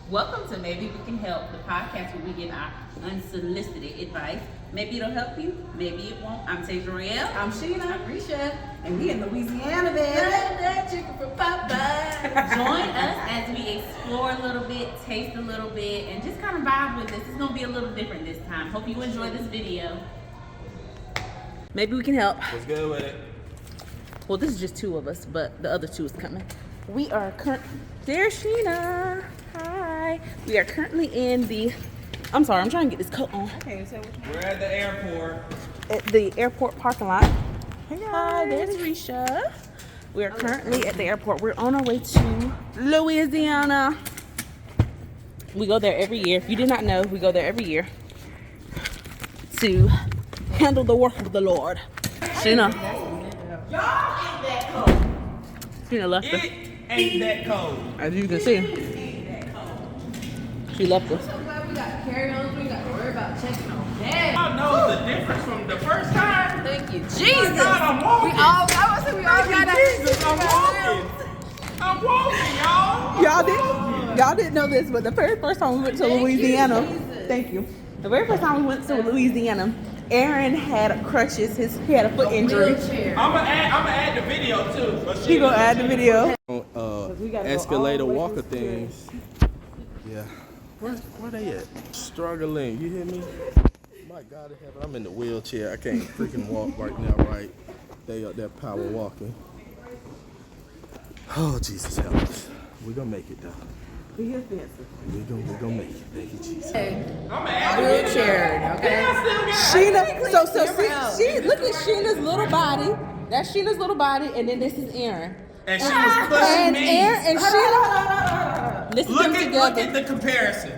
Welcome to Maybe We Can Help, the podcast where we give our unsolicited advice. Maybe it'll help you, maybe it won't. I'm Royale. I'm Sheena. I'm Risha. And we in Louisiana, baby. That chicken from Popeye. Join us as we explore a little bit, taste a little bit, and just kind of vibe with this. It's going to be a little different this time. Hope you enjoy this video. Maybe we can help. What's good with it? Well, this is just two of us, but the other two is coming. We are There's Sheena. Hi. We are currently in the... I'm sorry, I'm trying to get this coat on. Okay, so We're at the airport. At the airport parking lot. Hey guys. Hi, there's Risha. We are currently at the airport. We're on our way to Louisiana. We go there every year. If you did not know, we go there every year to handle the work of the Lord. Sheena. y'all ain't that cold. Sheena left us. It ain't that cold. As you can see, she left us. So glad we got carry-ons. We got to worry about checking on that. Y'all know the difference from the first time. Thank you, My Jesus. God, I'm walking. We all got Jesus, I'm walking, y'all. Y'all didn't know this, but the very first time we went to Louisiana, thank you. The very first time we went to Louisiana, Aaron had crutches. He had a foot injury. I'm gonna add the video too. But He gonna add the video. Escalator walker things. Yeah. Where they at? Struggling. You hear me? My God in heaven, I'm in the wheelchair. I can't freaking walk right now, right? They up there power walking. Oh, Jesus help us. We're gonna make it though. Be offensive. We're gonna make it. Thank you, Jesus. I'm gonna add the Wheelchair, okay? Sheena, she look at Sheena's little body. That's Sheena's little body, and then this is Aaron. And she was pushing me. Aaron and Sheena, listen to them Look together. at the comparison.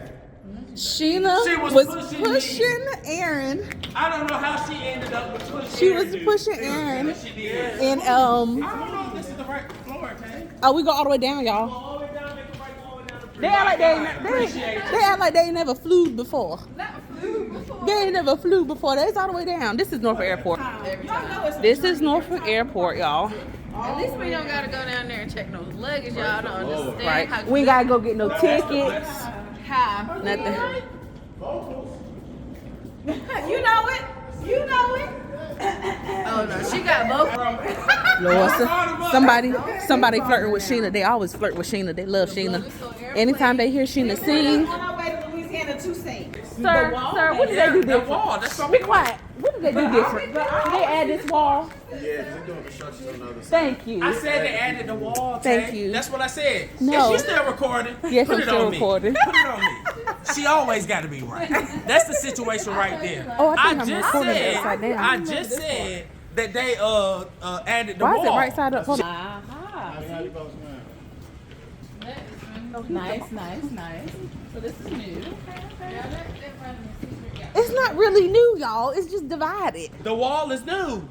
Sheena She was was pushing pushing Aaron. I don't know how she ended up with pushing. She was pushing Aaron, She did. and I don't know if this is the right floor, okay? oh, we go all the way down, y'all. All the way down, they come right all the way down to They act like Appreciate they act like they ain't never flew before. They ain't never flew before. That's all the way down. This is Norfolk Airport. This is Norfolk Airport, y'all. At least we don't gotta go down there and check no luggage. Y'all don't understand Right. how We ain't gotta go get no tickets. how. Nothing. You know it. You know it. Oh no, she got both. Lord, somebody flirting with Sheena. They always flirt with Sheena. They love Sheena. Anytime they hear Sheena sing, On our way to Louisiana to sing. sir, what did they do The different? wall, that's what Be quiet. What did they do different? Did they add this wall? Yeah, they're doing construction on the other side. Thank you. I said they added the wall. Thank Tay. you. That's what I said. No. Is she still recording? Yes, Put I'm it still on me. recording. Put it on me. She always got to be right. That's the situation right there. Oh, I think I'm recording it upside down. I just said that they added the Why wall. is it right side up? Hold on. Nice. So this is new. It's not really new, y'all. It's just divided. The wall is new.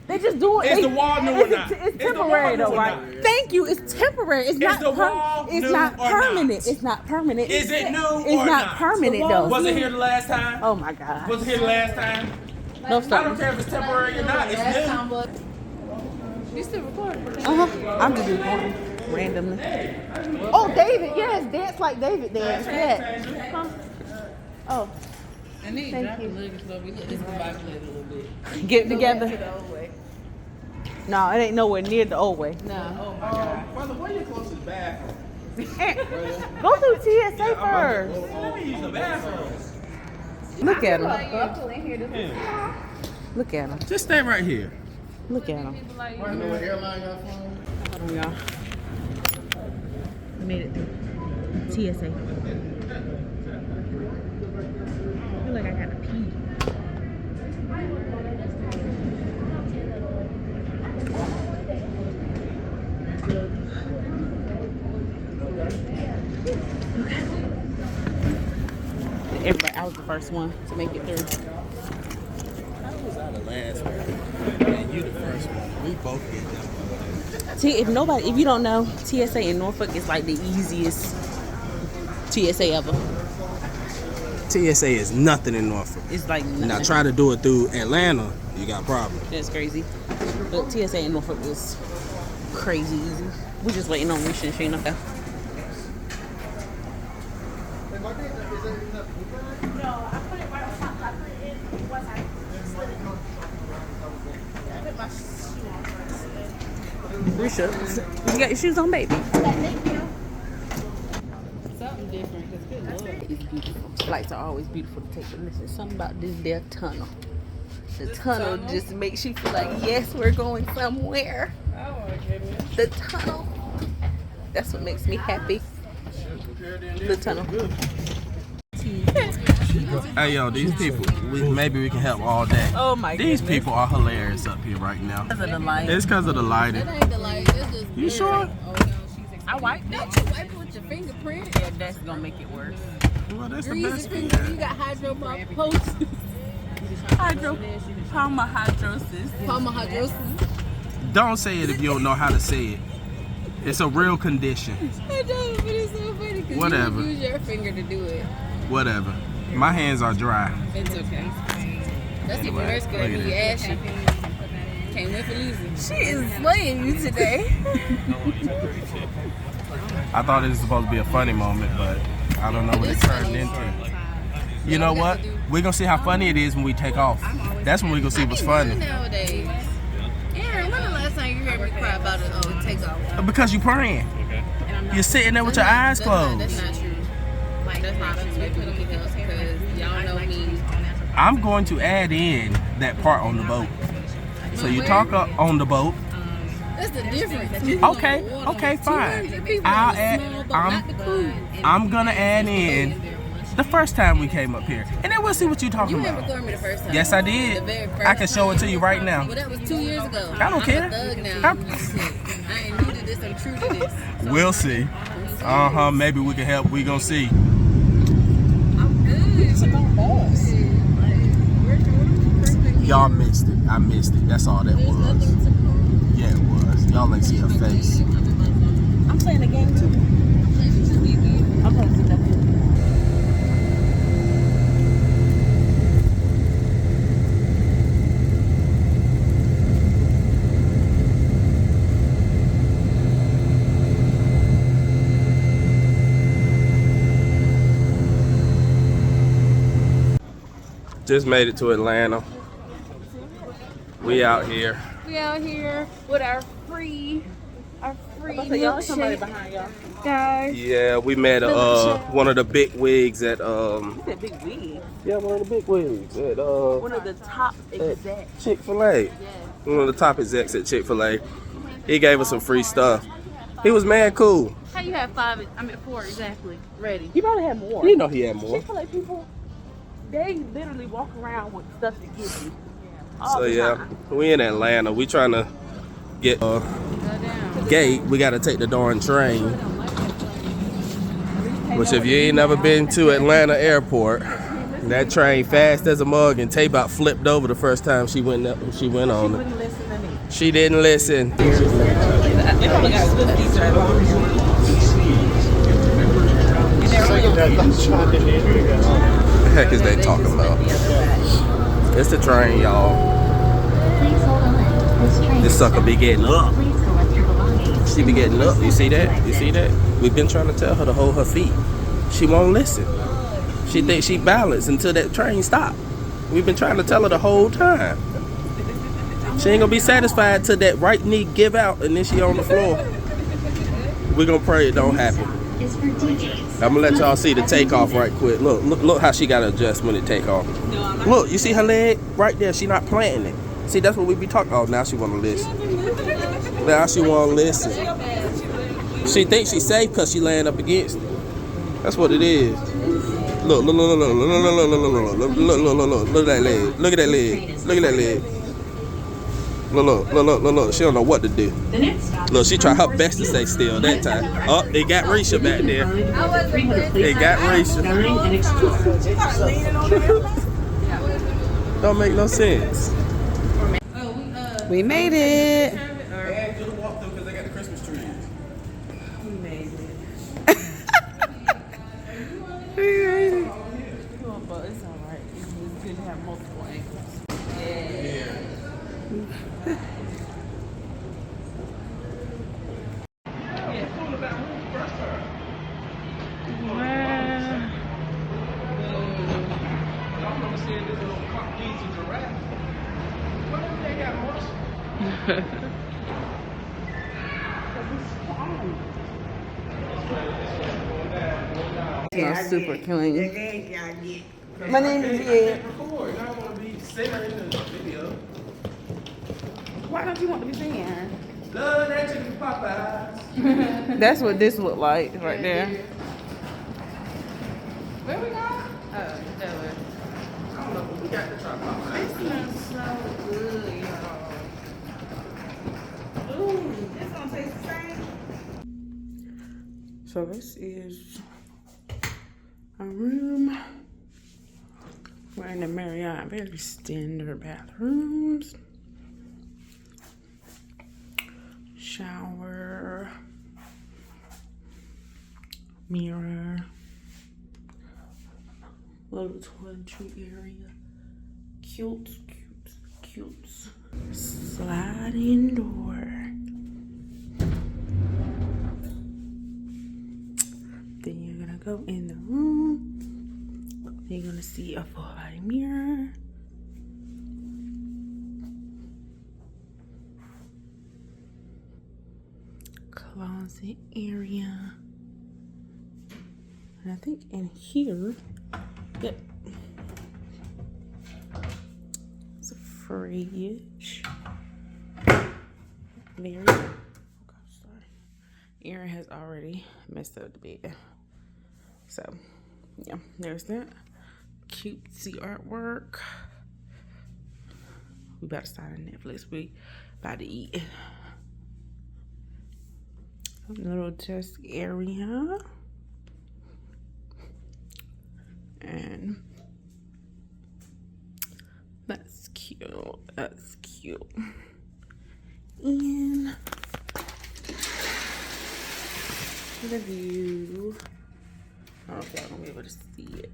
They just do it. Is the wall new or not? It's Is the temporary wall though, new or right? not? Thank you. It's temporary. It's not. the wall It's new not or permanent. not? It's not permanent. Is it new It's or not not? permanent though. Was it here the last time? Oh my God. Was it here the last time? No I don't stop. care if it's temporary or not. It's new. You still recording? I'm just recording randomly. Oh, David. Yes, dance like David dance. Yes. Oh, And then Thank drop you. the luggage slow. We let this go back a little bit. get it together. No, it ain't nowhere near the old way. No. Brother, where your closest bathroom? Go through TSA first. Let me use the bathroom. Look at him. Look at him. Just stay right here. Look at him. You know what airline got flown? Hold on, y'all. We made it through TSA. I feel like I gotta pee. Everybody, I was the first one to make it through. I was out of last one. And you the first one. We both get them. If you don't know, TSA in Norfolk is like the easiest TSA ever. TSA is nothing in Norfolk. It's like nothing. Now try to do it through Atlanta, you got problems. That's crazy. But TSA in Norfolk is crazy easy. We're just waiting on Risha and Sheena. I put it right on top. I put it in once I slid it. I put my shoe on first. Risha, you got your shoes on, baby? Thank you. Something different, because good Lord. It's beautiful. Lights are always beautiful to take, but listen, something about this there tunnel. The tunnel just makes you feel like, yes, we're going somewhere. Oh my goodness. The tunnel. That's what makes me happy. The tunnel. Hey yo, these people, maybe we can help all day. Oh my These people are hilarious up here right now. Because of the light. It's because of the lighting. That ain't the light. That's just You sure? Oh no, she's I wiped Don't it. you wipe it with your fingerprint? Yeah, that's gonna make it worse. Well, that's the Grease best your thing. finger. You got hydroposis. Palmahydrosis. Palmahydrosis. Don't say it if you don't know how to say it. It's a real condition. I don't, but it's so funny because Whatever. you use your finger to do it. Whatever. My hands are dry. It's okay. That's even Anyway, worse look because at you this. ashy. Can't win for losing. She is slaying you today. I thought it was supposed to be a funny moment, but I don't know what it turned into. You know what? We're going to see how funny it is when we take off. That's when we're going to see what's funny. Nowadays. Aaron, when the last time you heard me cry about it? Take off. Because you're praying. You're sitting there with your eyes closed. That's not true. Like, that's not true. Maybe we can help because y'all know me. I'm going to add in that part on the boat. So you talk on the boat. That's the difference. Okay, fine. I'll add. I'm gonna add in the first time we came up here, and then we'll see what you're talking You never about. recorded me the first time. Yes, I The did. very first I can show it to you right now. Well, that was 2 years ago. I don't care. I'm a thug now. I ain't new to this. I'm true to this. We'll see. Maybe we can help. We gonna see. I'm good. Y'all missed it. I missed it. That's all that was. Yeah, it was. Y'all ain't see her face. I'm playing the game too. I'm playing the game. Just made it to Atlanta. We out here. We out here with our free Y'all, somebody milkshake, behind y'all. guys. Yeah, we met one of the big wigs at You said big wig. yeah, one of the big wigs at One of the top execs. Chick-fil-A. Yes. One of the top execs at Chick-fil-A. He gave us some free stuff. He was mad cool. How you have 4 exactly ready? He probably had more. You know he had more. Chick-fil-A people, they literally walk around with stuff to give you. All So the yeah, time. we in Atlanta. We trying to get Go down. gate. We got to take the darn train. Which if you ain't never been to Atlanta Airport, that train fast as a mug, and Tay about flipped over the first time she went on it. Wouldn't listen to me. She didn't listen. They probably got Swifties right now. What the heck is they talking about? It's the train, y'all. This sucker be getting up. She be getting up. You see that? You see that? We've been trying to tell her to hold her feet. She won't listen. She thinks she balanced until that train stopped. We've been trying to tell her the whole time. She ain't gonna be satisfied till that right knee give out and then she on the floor. We're gonna pray it don't happen. I'm gonna let y'all see the takeoff right quick. Look how she gotta adjust when it take off. Look, you see her leg right there? She not planting it. See, that's what we be talking about. Now she wanna listen. Now she wanna listen. She thinks she's safe because she laying up against it. That's what it is. Look at that leg. Look at that leg. Look at that leg. Look. She don't know what to do. Look, she tried her best to stay still that time. Oh, it got Risha back there. It got Risha. Don't make no sense. We made it. And just walk them because they got the Christmas trees. We made it. But it's alright. It's good to have multiple angles. Yeah. Smells super clean. My name is Ed. Why don't you want to be seen? Love that chicken Popeyes. That's what this looked like right there. Where we going? Oh, that way. I don't know, but we got to try Popeyes. This smells so good, y'all. Ooh, this gonna taste the same. So this is a room. We're in the Marriott, very standard bathrooms. Shower, mirror, little toiletry area, cute. Sliding door. Then you're gonna go in the room. Then you're gonna see a full body mirror. Closet area. And I think in here, yep, it's a fridge. Very, oh gosh, sorry. Aaron has already messed up the bed. So, yeah, there's that. Cutesy artwork. We about to start on Netflix. We about to eat. Little desk area. And that's cute. That's cute. And the view. I don't know if y'all gonna be able to see it.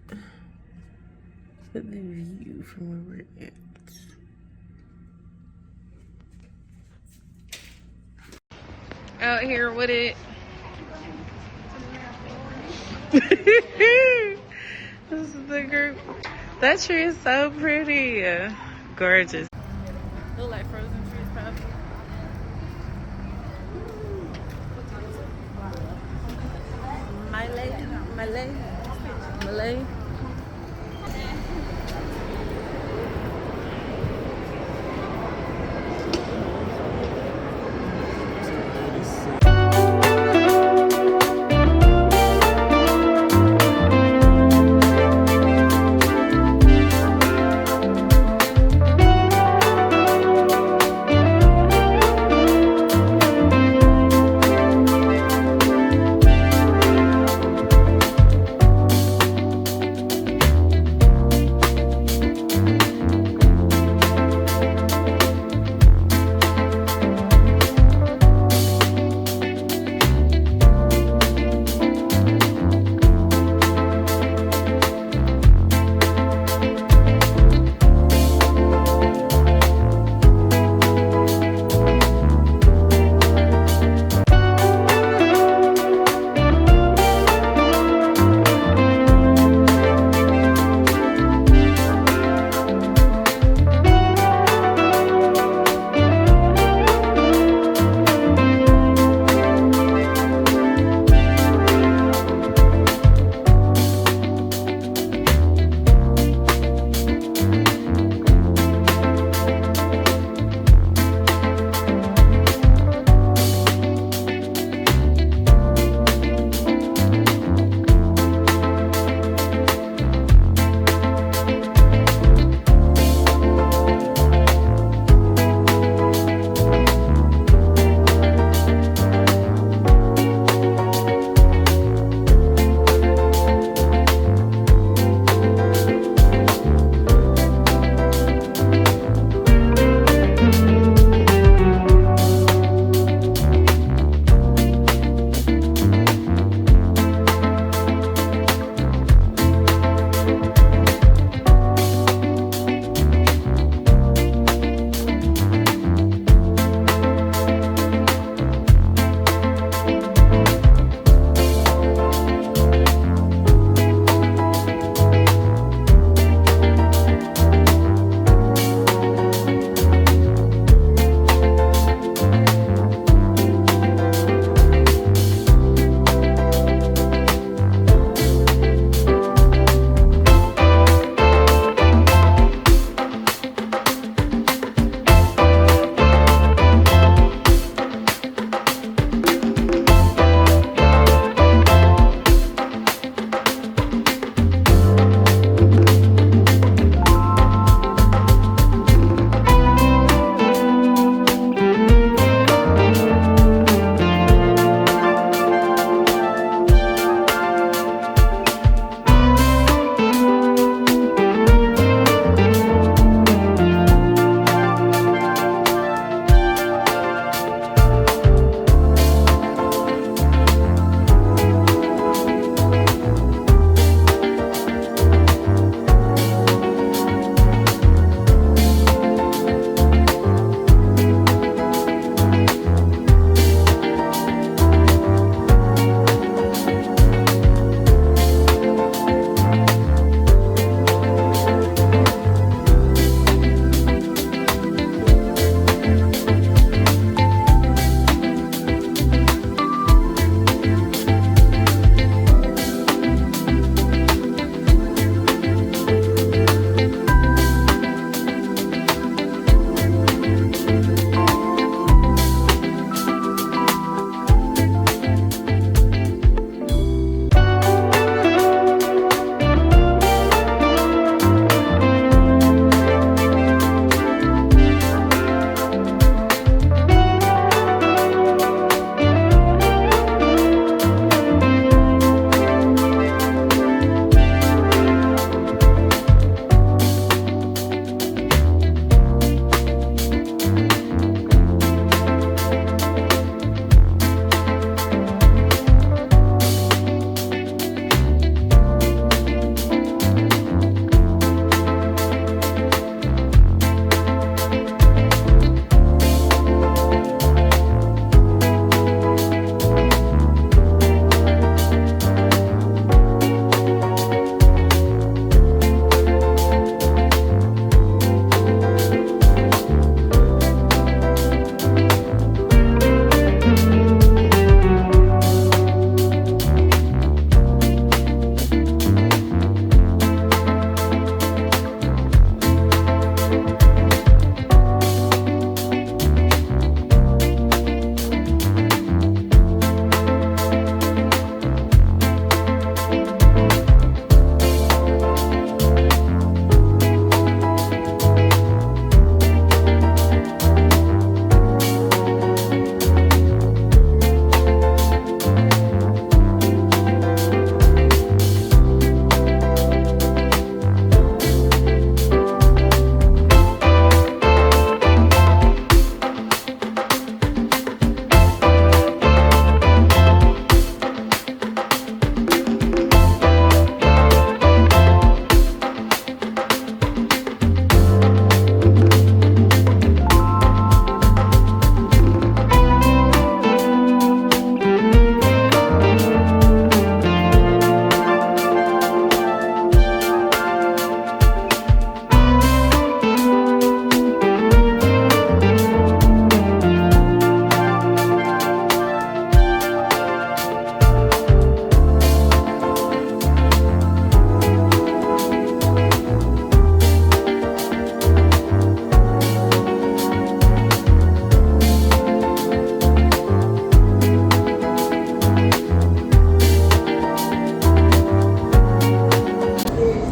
But the view from where we're at. Out here with it. This is the group. That tree is so pretty. Gorgeous. Look like frozen trees, probably. Malay.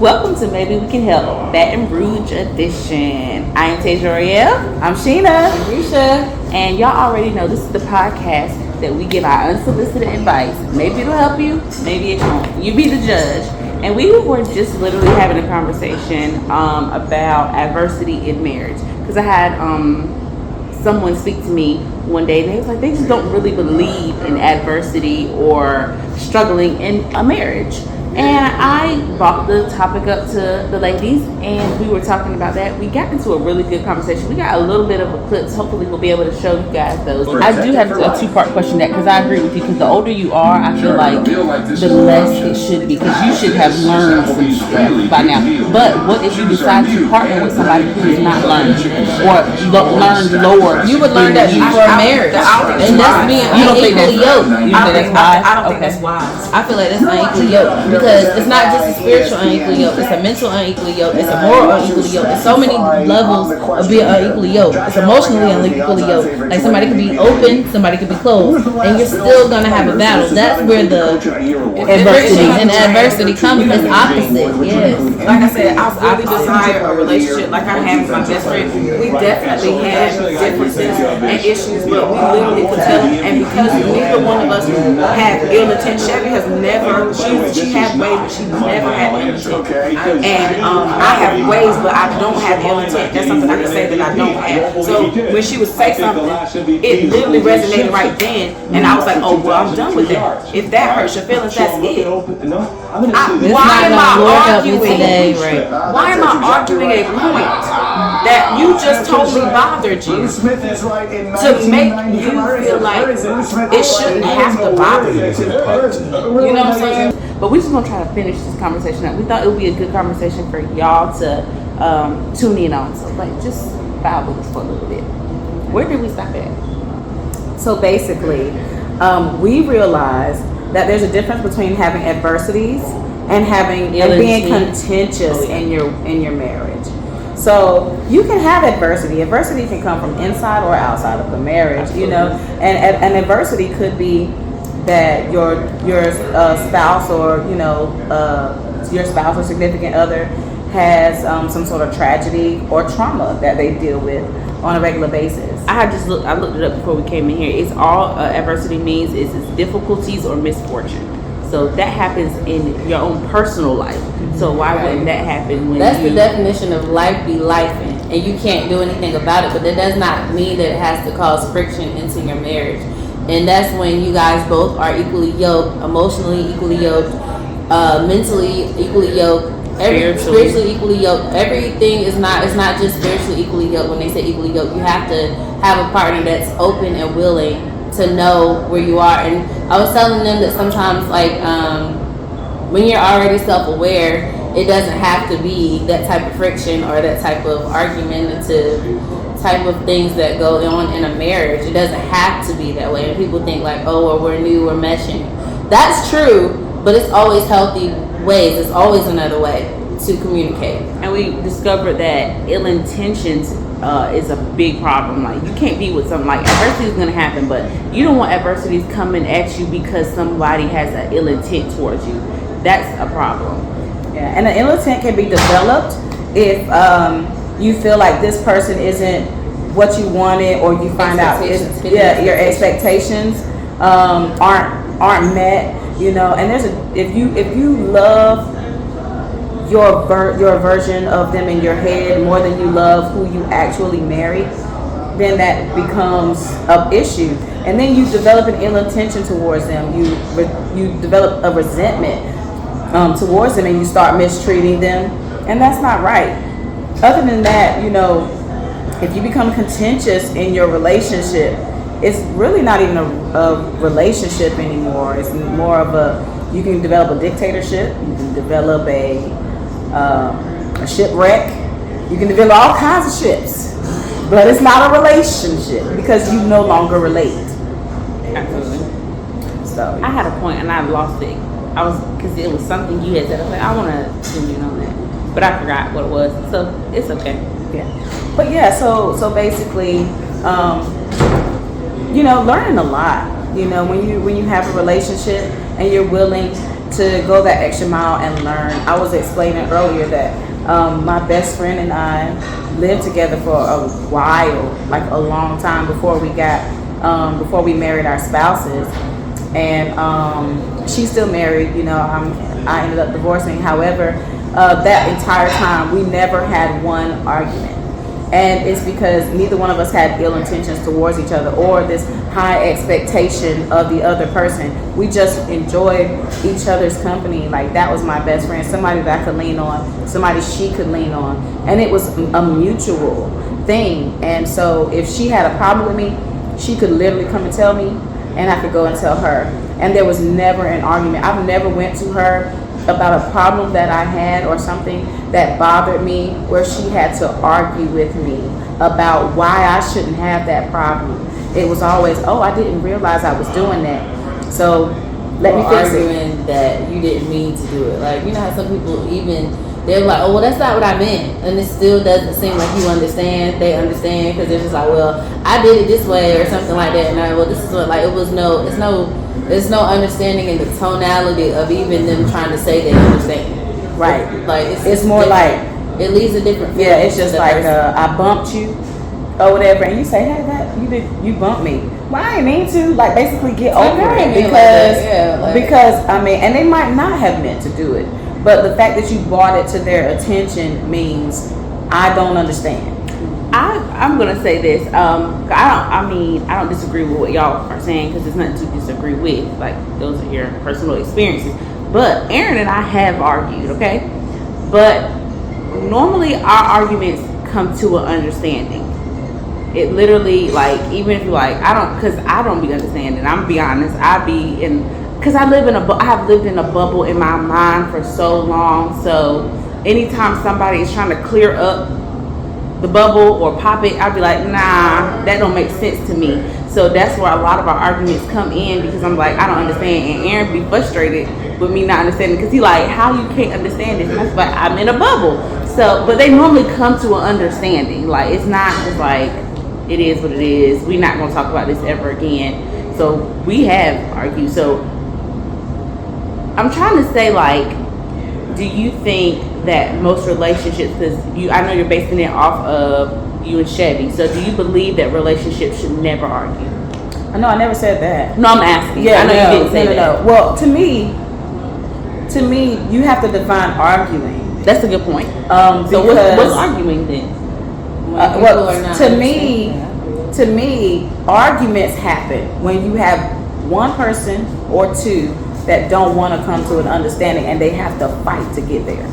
Welcome to Maybe We Can Help, Baton Rouge edition. I am Tasia Royale. I'm Sheena. I'm Risha. And y'all already know this is the podcast that we give our unsolicited advice. Maybe it'll help you, maybe it won't. You be the judge. And we were just literally having a conversation about adversity in marriage. Because I had someone speak to me one day and they was like, they just don't really believe in adversity or struggling in a marriage. And I brought the topic up to the ladies and we were talking about that. We got into a really good conversation. We got a little bit of a clips. Hopefully we'll be able to show you guys those. I do have a two-part question that, because I agree with you, because the older you are, I feel like the less it should be, because you should have learned some stuff by now. But what if you decide to partner with somebody who has not learned or learned lower? You would learn that before marriage. And that's being unequally yoked. You think that's wise? I don't think that's wise. I feel like that's unequally yoked. Because it's not just a spiritual unequally yoke, it's a mental unequally yoke, it's a moral unequally yoke. There's so many levels of being unequally yoked. It's emotionally unequally yoked. Like somebody could be open, somebody could be closed, and you're still gonna have a battle. That's where the adversity comes. It's opposite. Yes. Like I said, I really desire a relationship like I have with my best friend. We definitely had differences and issues, but we literally could tell. And because neither one of us had ill intent, Chevy has never. She had ways, but she never had ill intent. And I have ways, but I don't have ill intent. That's something I can say that I don't have. So when she would say something, it literally resonated right then, and I was like, oh well, I'm done with that. If that hurts your feelings, that's it. Why am I arguing today? Right? Why am I arguing a point that you just totally bothered you to make you feel like it shouldn't have to bother you? You know what I'm saying? But we just gonna try to finish this conversation up. We thought it would be a good conversation for y'all to tune in on. So like, just vibe with us for a little bit. Where did we stop at? So basically, we realized that there's a difference between having adversities and being contentious in your marriage. So you can have adversity. Adversity can come from inside or outside of the marriage. You know, and adversity could be that your spouse or your spouse or significant other has some sort of tragedy or trauma that they deal with on a regular basis. I looked it up before we came in here. It's all adversity means is difficulties or misfortune. So that happens in your own personal life. So why wouldn't that happen when that's the definition of life be lifing, and you can't do anything about it, but that does not mean that it has to cause friction into your marriage. And that's when you guys both are equally yoked, emotionally equally yoked, mentally equally yoked, spiritually equally yoked. Everything is not, it's not just spiritually equally yoked. When they say equally yoked, you have to have a partner that's open and willing to know where you are. And I was telling them that sometimes, like, when you're already self-aware, it doesn't have to be that type of friction or that type of argumentative type of things that go on in a marriage. It doesn't have to be that way. And people think like, oh, well, we're new, we're meshing. That's true, but it's always healthy ways. It's always another way to communicate. And we discovered that ill intentions is a big problem. Like, you can't be with something, like, adversity is going to happen, but you don't want adversities coming at you because somebody has an ill intent towards you. That's a problem. Yeah, and an ill intent can be developed if you feel like this person isn't what you wanted, or you find out your expectations aren't met. You know, and if you love your version of them in your head more than you love who you actually married, then that becomes an issue. And then you develop an ill intention towards them. You develop a resentment towards them, and you start mistreating them, and that's not right. Other than that, you know, if you become contentious in your relationship, it's really not even a relationship anymore. It's more of you can develop a dictatorship, you can develop a shipwreck, you can develop all kinds of ships, but it's not a relationship because you no longer relate. Absolutely. So I had a point and I lost it. Because it was something you had said. I was like, I want to zoom in on that, but I forgot what it was. So it's okay. Yeah. But yeah, so basically, you know, learning a lot. You know, when you have a relationship and you're willing to go that extra mile and learn. I was explaining earlier that my best friend and I lived together for a while, like a long time before we married our spouses. And she's still married, you know. I ended up divorcing. However, that entire time we never had one argument. And it's because neither one of us had ill intentions towards each other or this high expectation of the other person. We just enjoyed each other's company. Like, that was my best friend, somebody that I could lean on, somebody she could lean on. And it was a mutual thing. And so if she had a problem with me, she could literally come and tell me, and I could go and tell her. And there was never an argument. I've never went to her about a problem that I had or something that bothered me where she had to argue with me about why I shouldn't have that problem. It was always, oh, I didn't realize I was doing that, so let me fix it. Arguing that you didn't mean to do it. Like, you know how some people even, they're like, oh, well, that's not what I meant. And it still doesn't seem like you understand. They understand because they're just like, well, I did it this way or something like that. And well, this is what, like, there's no understanding in the tonality of even them trying to say they understand. Right. Like, it's more like, it leaves a different feeling. yeah, it's just like, I bumped you or whatever, and you say, hey, you bumped me. Well, I didn't mean to. Like, basically get over it because I mean, and they might not have meant to do it, but the fact that you brought it to their attention means I don't understand. I'm gonna say this. I don't disagree with what y'all are saying because there's nothing to disagree with. Like, those are your personal experiences. But Aaron and I have argued, okay? But normally our arguments come to an understanding. It literally, like, even if you're like, I don't be understanding. I'm gonna be honest. Because I have lived in a bubble in my mind for so long. So anytime somebody is trying to clear up the bubble or pop it, I'd be like, nah, that don't make sense to me. So that's where a lot of our arguments come in, because I'm like, I don't understand. And Aaron be frustrated with me not understanding, because he like, how you can't understand this? And I was like, I'm in a bubble. So, but they normally come to an understanding. Like, it's not just like, it is what it is. We're not gonna talk about this ever again. So we have argued. So I'm trying to say, like, do you think that most relationships, because I know you're basing it off of you and Chevy, so do you believe that relationships should never argue? No, I never said that. No, I'm asking. Yeah, I know you didn't say that. No. Well, to me, you have to define arguing. That's a good point. So what's arguing then? Well, to me, arguments happen when you have one person or two that don't want to come to an understanding, and they have to fight to get there.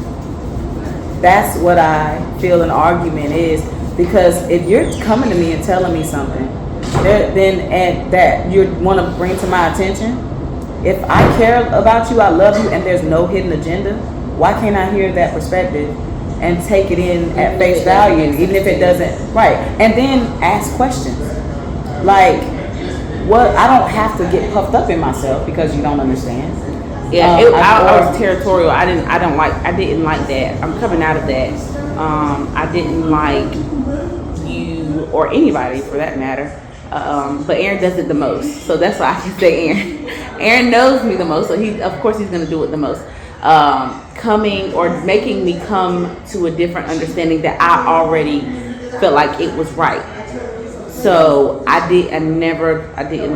That's what I feel an argument is, because if you're coming to me and telling me something, and that you want to bring to my attention, if I care about you, I love you, and there's no hidden agenda, why can't I hear that perspective and take it in at face value, even if it doesn't, right? And then ask questions. Like, what? I don't have to get puffed up in myself because you don't understand. Yeah, I was territorial. I didn't like that. I'm coming out of that. I didn't like you or anybody for that matter. But Aaron does it the most, so that's why I can say Aaron. Aaron knows me the most, so of course he's gonna do it the most. Coming or making me come to a different understanding that I already felt like it was right. So I didn't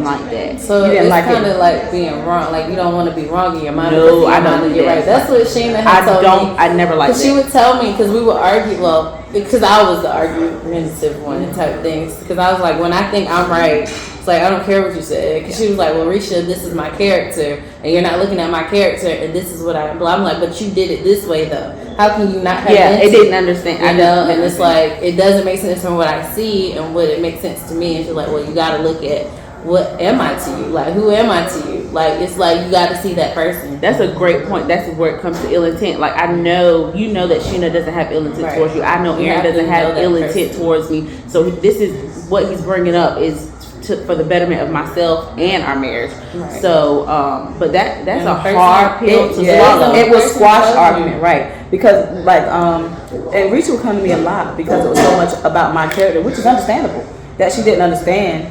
like that. So it's kind of like being wrong. Like, you don't want to be wrong in your mind. No, I don't do that. Right. That's what Sheena had told me. I never liked that. She would tell me, because we would argue. Well, because I was the argumentative one and type of things. Because I was like, when I think I'm right, it's like, I don't care what you said. Because she was like, well, Risha, this is my character, and you're not looking at my character, and this is what I'm like, but you did it this way though. How can you not have it didn't understand. I know, and it's like, it doesn't make sense from what I see and what it makes sense to me. And she's like, well, you got to look at, what am I to you? Like, who am I to you? Like, it's like, you got to see that person. That's a great point. That's where it comes to ill intent. Like, I know, you know that Sheena doesn't have ill intent towards you. I know Aaron doesn't have ill intent towards me. So this is what he's bringing up is for the betterment of myself and our marriage. Right. So, but that's a hard pill to swallow. It was squash argument, right? Because like, and Risha would come to me a lot because it was so much about my character, which is understandable that she didn't understand.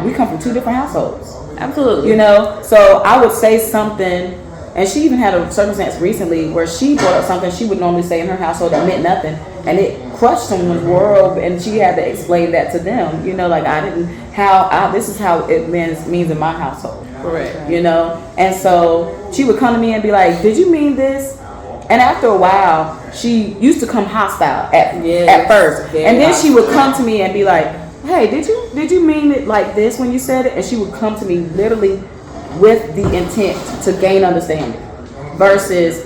We come from two different households. Absolutely. You know, so I would say something And she even had a circumstance recently where she brought up something she would normally say in her household that meant nothing, and it crushed someone's world, and she had to explain that to them. Like this is how it means in my household. Correct. And so she would come to me and be like, "Did you mean this?" And after a while, she used to come hostile at first, and then she would come to me and be like, "Hey, did you mean it like this when you said it?" And she would come to me literally with the intent to gain understanding, versus,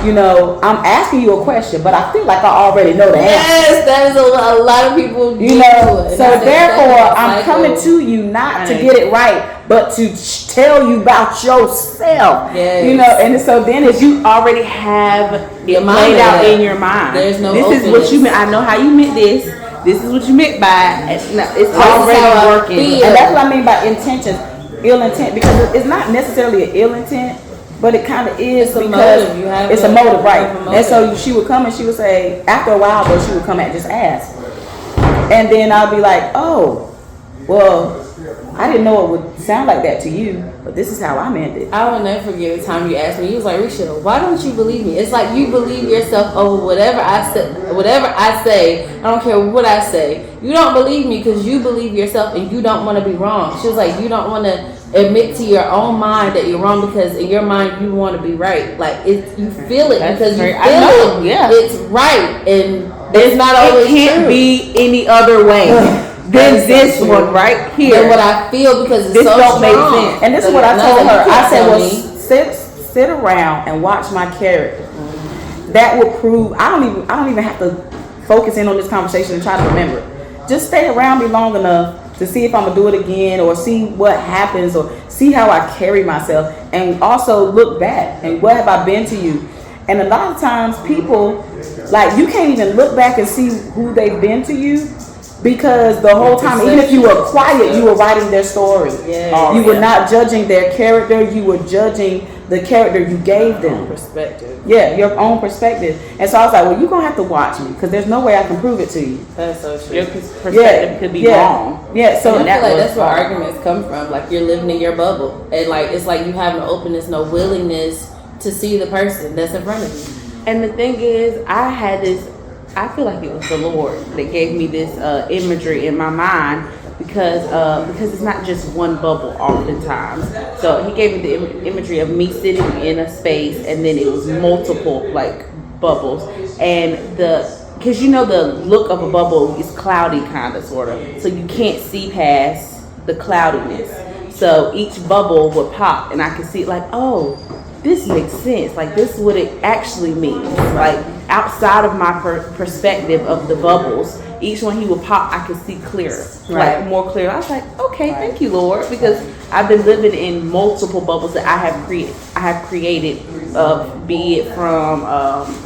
I'm asking you a question, but I feel like I already know the answer. Yes, that is a lot of people do. So therefore, I'm coming to you not to get it right, but to tell you about yourself. Yes. And so then as you already have it laid out in your mind, there's no this is what you meant. I know how you meant this. This is what you meant by it's already working. And that's what I mean by intentions, ill intent, because it's not necessarily an ill intent, but it kind of is, because it's a motive, right? And so she would come and she would say, after a while though, she would come and just ask. And then I'll be like, oh, well, I didn't know it would sound like that to you, but this is how I meant it. I will never forget the time you asked me. You was like, Risha, why don't you believe me? It's like you believe yourself over whatever I say. I don't care what I say. You don't believe me because you believe yourself and you don't want to be wrong. She was like, you don't want to admit to your own mind that you're wrong because in your mind you want to be right. Like you feel it because you feel it's right, and it's not always true. It can't be any other way than this one right here. And what I feel, because this so don't make strong. sense. And this is what I told her. I said, well, sit around and watch my character. That will prove. I don't even have to focus in on this conversation and try to remember. Just stay around me long enough to see if I'm gonna do it again, or see what happens, or see how I carry myself, and also look back and what have I been to you. And a lot of times people, like, you can't even look back and see who they've been to you, because the whole time, even if you were quiet, you were writing their story. You were not judging their character, you were judging the character you gave them. Perspective. Yeah, your own perspective. And so I was like, well, you're going to have to watch me, because there's no way I can prove it to you. That's so true. Your perspective could be wrong. Yeah, so and I feel like that's where arguments come from. Like, you're living in your bubble. And, like, it's like you have no openness, no willingness to see the person that's in front of you. And the thing is, I feel like it was the Lord that gave me this imagery in my mind, because it's not just one bubble oftentimes. So he gave me the imagery of me sitting in a space, and then it was multiple like bubbles, and because the look of a bubble is cloudy, kind of, sort of, so you can't see past the cloudiness. So each bubble would pop, and I could see like, oh, this makes sense. Like, this is what it actually means. Like, outside of my perspective of the bubbles, each one he would pop, I could see clearer, like more clear. I was like, okay, thank you, Lord, because I've been living in multiple bubbles that I have created, be it from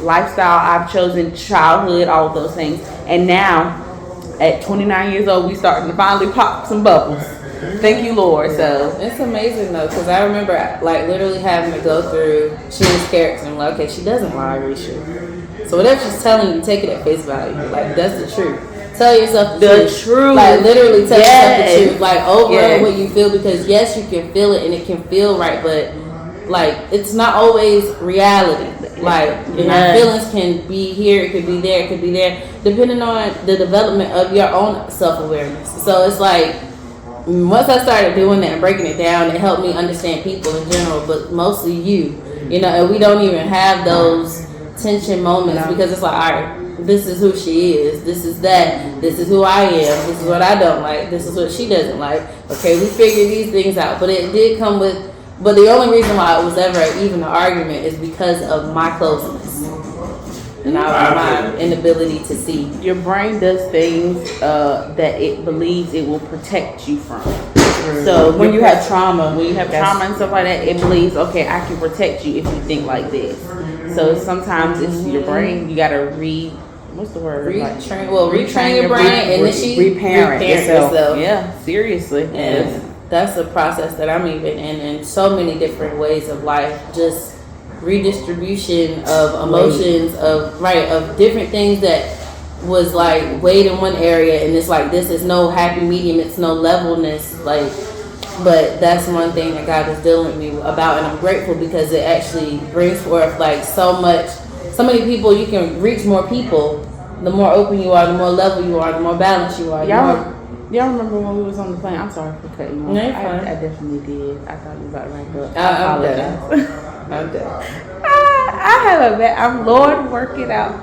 lifestyle I've chosen, childhood, all of those things, and now at 29 years old, we starting to finally pop some bubbles. Thank you, Lord. So it's amazing though, because I remember like literally having to go through Sheen's character and like, okay, she doesn't lie, Risha. So whatever she's telling you, take it at face value. Like, that's the truth. Tell yourself the truth. Like, literally tell yourself the truth. Like, over what you feel, because yes, you can feel it and it can feel right, but like, it's not always reality. Like, your feelings can be here, it could be there, depending on the development of your own self-awareness. So it's like, once I started doing that and breaking it down, it helped me understand people in general, but mostly you know, and we don't even have those tension moments because it's like, all right, this is who she is, this is that, this is who I am, this is what I don't like, this is what she doesn't like. Okay, we figured these things out, but it did come with, but the only reason why it was ever even an argument is because of my closeness and my inability to see. Your brain does things that it believes it will protect you from. So when you have trauma, and stuff like that, it believes, okay, I can protect you if you think like this. So sometimes it's your brain. You gotta what's the word? Retrain your brain and then reparent yourself. Yeah, seriously. And that's a process that I'm even in so many different ways of life. Just redistribution of emotions, of different things that was like weighed in one area, and it's like this is no happy medium, it's no levelness. Like, But that's one thing that God is dealing with me about, and I'm grateful because it actually brings forth like so many people. You can reach more people. The more open you are, the more level you are, the more balanced you are. Y'all remember when we was on the plane? I'm sorry for cutting you off. No, you're fine. I definitely did. I thought you was about to rank up. I'm done. I'm done. I have a bad. I'm Lord, work it out.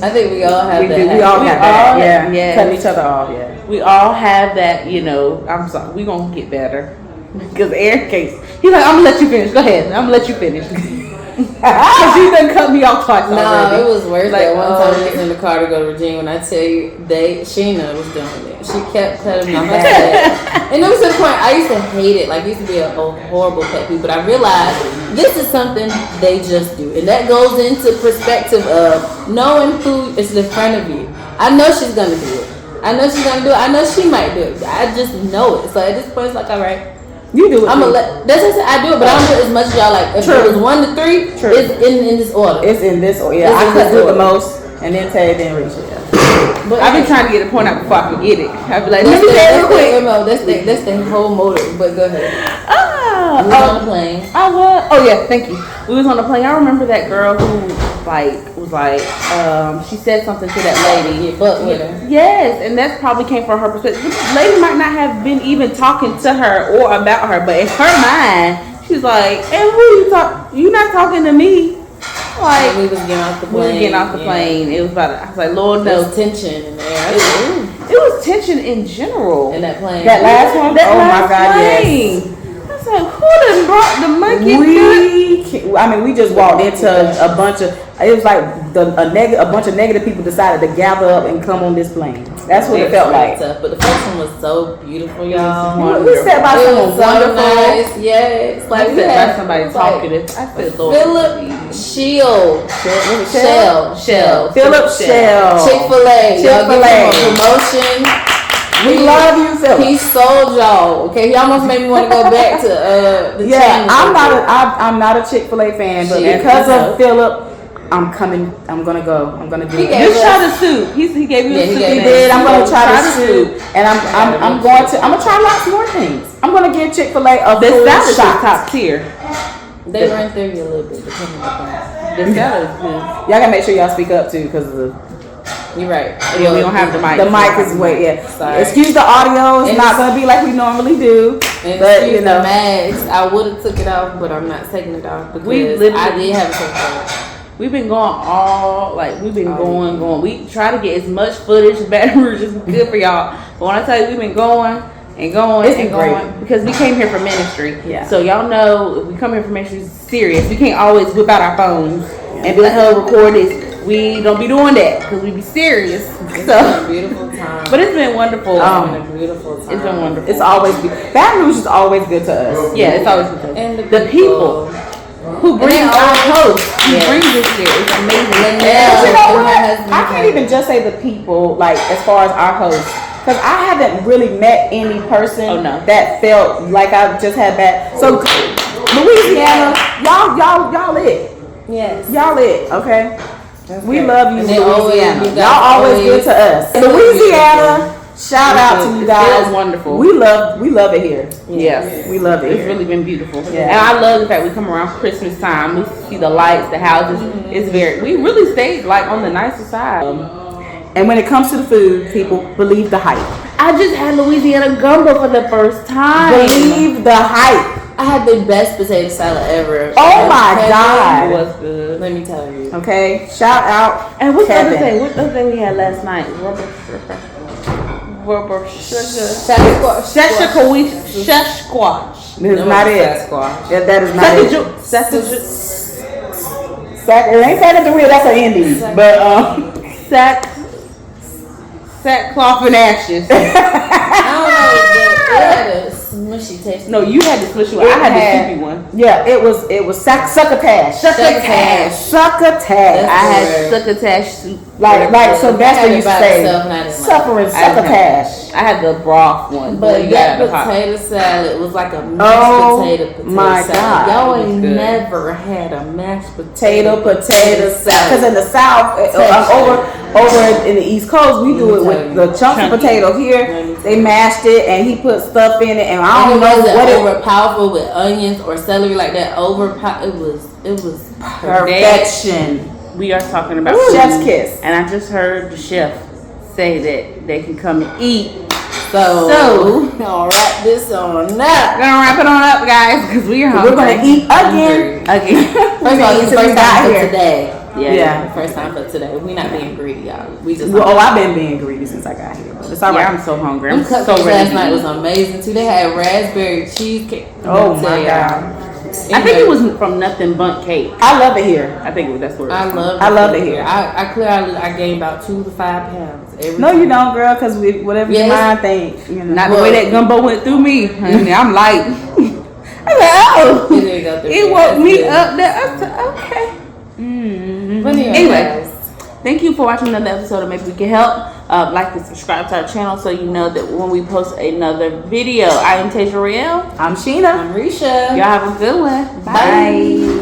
I think we all have that. We all have that. Yeah. Yes. Cutting each other off. Yeah. We all have that. You know. I'm sorry. We gonna get better. Because Eric case, he's like, I'm gonna let you finish. Go ahead. I'm gonna let you finish. Because you done cut me off twice already. No, it was worse. Like one time we was in the car to go to Virginia. When I tell you, Sheena was doing it. She kept cutting me off. And it was to the point I used to hate it. Like it used to be a horrible pet peeve. But I realized this is something they just do, and that goes into perspective of knowing who is in front of you. I know she's gonna do it. I know she's gonna do it. I know she might do it. I just know it. So at this point, it's like, all right. You do it. I'm gonna let. That's what I do it, but I don't do it as much as y'all. Like if it was 1 to 3, it's in this order. It's in this order. Yeah, I could do it the most, and then Tay, then Risha. Yeah. But I've been trying to get a point out before I forget it. I'll be like, let That's me say it real quick. That's the whole motive. But go ahead. We was on the plane. I was. Oh yeah, thank you. We was on the plane. I remember that girl who she said something to that lady. But with her. Yes, and that probably came from her perspective. This lady might not have been even talking to her or about her, but in her mind, she's like, "And who you talk? You not talking to me?" Like we was getting off the plane. We were getting off the plane. It was about. I was like, Lord knows. There was tension in there. It was tension in general. In that plane. That last one. My God, plane. yes. I was like, who done brought the monkey? We just walked into a bunch of. It was like a bunch of negative people decided to gather up and come on this plane. That's what it felt like. Tough, but the first one was so beautiful, y'all. We sat by someone wonderful. Nice. Yes, Like we had somebody talking. I said, Lord. Philip Shell. Philip Shell. Chick-fil-A. Promotion. We love you, Philip. He sold y'all. Okay, he almost made me want to go back to the. Yeah, I'm not a Chick-fil-A fan, but because of Philip. I'm coming. I'm gonna go. I'm gonna do it. Just try the soup. He gave you the soup. He did. I'm gonna try the soup, and I'm gonna try lots more things. I'm gonna give Chick-fil-A a full shot. Top tier. They run through you a little bit depending on the salad is good. Y'all gotta make sure y'all speak up too, because of the. You're right. Yeah, we don't have the mic. The mic is way. Yeah. Sorry. Excuse the audio. It's not gonna be like we normally do. And but excuse the mask. I would have took it off, but I'm not taking it off because I did have it taken off. We've been going. We try to get as much footage, Baton Rouge is good for y'all. But when I tell you we've been going and going and going because we came here for ministry. Yeah. So y'all know if we come here for ministry, it's serious. We can't always whip out our phones and be like, "Oh, record this." We don't be doing that because we be serious. It's been a beautiful time. But it's been wonderful. It's been a beautiful time. It's been wonderful. It's always Baton Rouge is always good to us. Yeah, it's always good to us. And the people. Who brings our host? Who brings us here? It's amazing. You know what? I can't even just say the people, like as far as our hosts, because I haven't really met any person that felt like I just had bad. So Louisiana, y'all lit. Yes, y'all lit. Okay, we love you, Louisiana. Y'all always good to us. Louisiana. Shout out to you guys. It's wonderful. We love it here. Yes, we love it. It's really been beautiful. Yeah. And I love the fact we come around Christmas time. We see the lights, the houses. It's we really stayed like on the nicer side. And when it comes to the food, people believe the hype. I just had Louisiana gumbo for the first time. Believe the hype. I had the best potato salad ever. Oh my God. It was good. Let me tell you. Okay, shout out. And what's Kevin. the other thing? What's the other thing we had last night? Sasquatch. This is not it. Yeah, that is not it. It ain't sack at the wheel. That's an Indies. But sackcloth and ashes. I don't know. It had a smushy taste. No, you had the smushy one. I had the soupy one. Yeah, it was succotash. Succotash. I had succotash soup. Like Sylvester used to say, suffering succotash. I had the broth one. But that potato salad was like a mashed potato my salad. God. Y'all ain't never had a mashed potato salad. Because in the South, over in the East Coast, we do it with the chunks of potato. Here, they mashed it and he put stuff in it, and I don't know what it was. Overpowerful with onions or celery like that. It was Perfection. We are talking about chef's kiss. And I just heard the chef say that they can come and eat. So I'll wrap this on up. We're gonna wrap it on up, guys, because we are hungry. We're gonna eat again. First of all, it's the first time for today. Yeah. First time for today. We're not being greedy, y'all. We just. I've been being greedy since I got here. But it's all right. I'm so hungry. I'm so ready. Last night was amazing too. They had raspberry cheesecake. Oh my God. I think it was from Nothing But Cake. I love it here. I think that's what I love it here. I gained about 2 to 5 pounds every No, time. you don't, girl, because whatever your mind thinks. You know. Not the way that gumbo went through me. Honey, I'm light. I'm like, oh. It woke me up there. I said, okay. Mm-hmm. Anyway, thank you for watching another episode of Maybe We Can Help. Like and subscribe to our channel so you know that when we post another video. I am Tasia Riel. I'm Sheena. I'm Risha. Y'all have a good one. Bye.